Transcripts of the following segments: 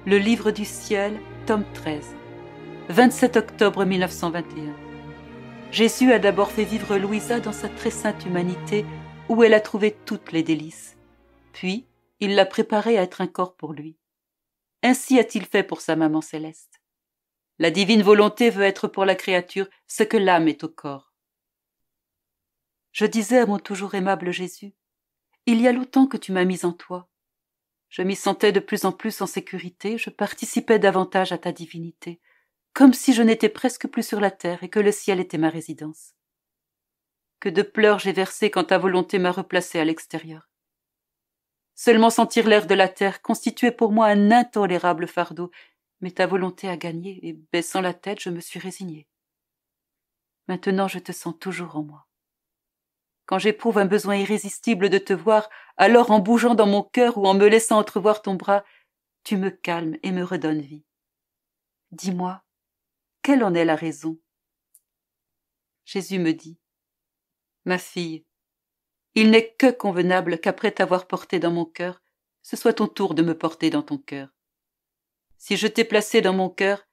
Le livre du ciel, tome 13, 27 octobre 1921. Jésus a d'abord fait vivre Louisa dans sa très sainte humanité où elle a trouvé toutes les délices. Puis, il l'a préparée à être un corps pour lui. Ainsi a-t-il fait pour sa maman céleste. La divine volonté veut être pour la créature ce que l'âme est au corps. Je disais à mon toujours aimable Jésus, « Il y a longtemps que tu m'as mise en toi. Je m'y sentais de plus en plus en sécurité, je participais davantage à ta divinité, comme si je n'étais presque plus sur la terre et que le ciel était ma résidence. Que de pleurs j'ai versé quand ta volonté m'a replacé à l'extérieur. Seulement sentir l'air de la terre constituait pour moi un intolérable fardeau, mais ta volonté a gagné et, baissant la tête, je me suis résignée. Maintenant, je te sens toujours en moi. Quand j'éprouve un besoin irrésistible de te voir, alors en bougeant dans mon cœur ou en me laissant entrevoir ton bras, tu me calmes et me redonnes vie. Dis-moi, quelle en est la raison ? Jésus me dit, « Ma fille, il n'est que convenable qu'après t'avoir porté dans mon cœur, ce soit ton tour de me porter dans ton cœur. Si je t'ai placé dans mon cœur,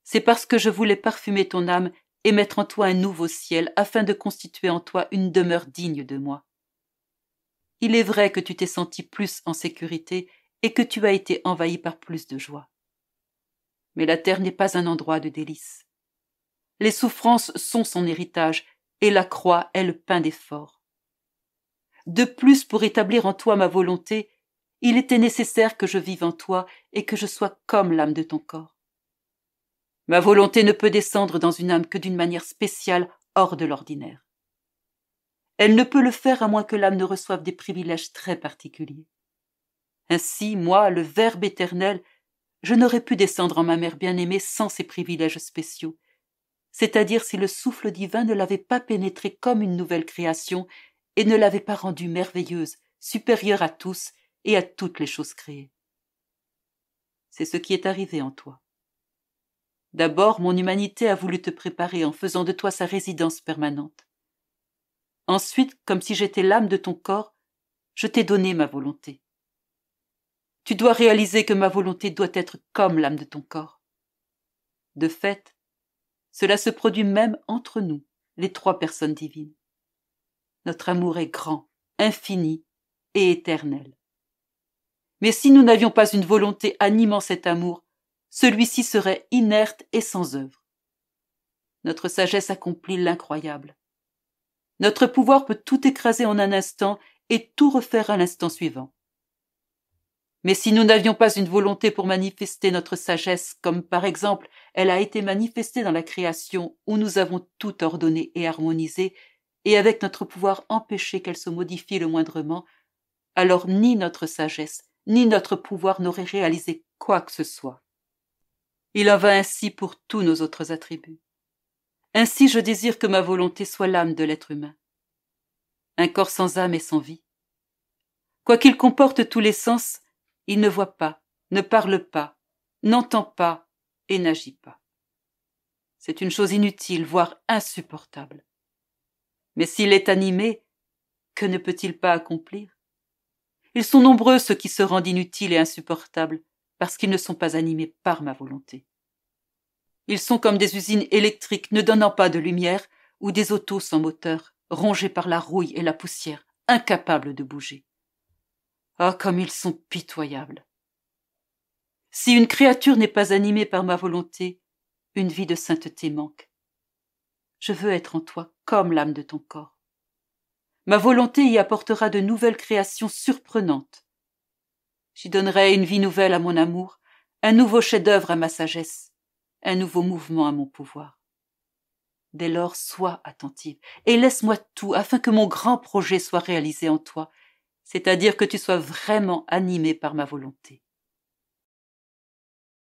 c'est parce que je voulais parfumer ton âme et mettre en toi un nouveau ciel afin de constituer en toi une demeure digne de moi. Il est vrai que tu t'es senti plus en sécurité et que tu as été envahi par plus de joie. Mais la terre n'est pas un endroit de délices. Les souffrances sont son héritage et la croix est le pain d'effort. De plus, pour établir en toi ma volonté, il était nécessaire que je vive en toi et que je sois comme l'âme de ton corps. Ma volonté ne peut descendre dans une âme que d'une manière spéciale hors de l'ordinaire. Elle ne peut le faire à moins que l'âme ne reçoive des privilèges très particuliers. Ainsi, moi, le Verbe éternel, je n'aurais pu descendre en ma mère bien-aimée sans ces privilèges spéciaux, c'est-à-dire si le souffle divin ne l'avait pas pénétrée comme une nouvelle création et ne l'avait pas rendue merveilleuse, supérieure à tous et à toutes les choses créées. C'est ce qui est arrivé en toi. D'abord, mon humanité a voulu te préparer en faisant de toi sa résidence permanente. Ensuite, comme si j'étais l'âme de ton corps, je t'ai donné ma volonté. Tu dois réaliser que ma volonté doit être comme l'âme de ton corps. De fait, cela se produit même entre nous, les trois personnes divines. Notre amour est grand, infini et éternel. Mais si nous n'avions pas une volonté animant cet amour, celui-ci serait inerte et sans œuvre. Notre sagesse accomplit l'incroyable. Notre pouvoir peut tout écraser en un instant et tout refaire à l'instant suivant. Mais si nous n'avions pas une volonté pour manifester notre sagesse, comme par exemple elle a été manifestée dans la création où nous avons tout ordonné et harmonisé, et avec notre pouvoir empêcher qu'elle se modifie le moindrement, alors ni notre sagesse, ni notre pouvoir n'auraient réalisé quoi que ce soit. Il en va ainsi pour tous nos autres attributs. Ainsi je désire que ma volonté soit l'âme de l'être humain. Un corps sans âme et sans vie. Quoiqu'il comporte tous les sens, il ne voit pas, ne parle pas, n'entend pas et n'agit pas. C'est une chose inutile, voire insupportable. Mais s'il est animé, que ne peut-il pas accomplir ? Ils sont nombreux ceux qui se rendent inutiles et insupportables parce qu'ils ne sont pas animés par ma volonté. Ils sont comme des usines électriques ne donnant pas de lumière ou des autos sans moteur, rongés par la rouille et la poussière, incapables de bouger. Ah, comme ils sont pitoyables. Si une créature n'est pas animée par ma volonté, une vie de sainteté manque. Je veux être en toi comme l'âme de ton corps. Ma volonté y apportera de nouvelles créations surprenantes. J'y donnerai une vie nouvelle à mon amour, un nouveau chef-d'œuvre à ma sagesse, un nouveau mouvement à mon pouvoir. Dès lors, sois attentive et laisse-moi tout afin que mon grand projet soit réalisé en toi, c'est-à-dire que tu sois vraiment animé par ma volonté.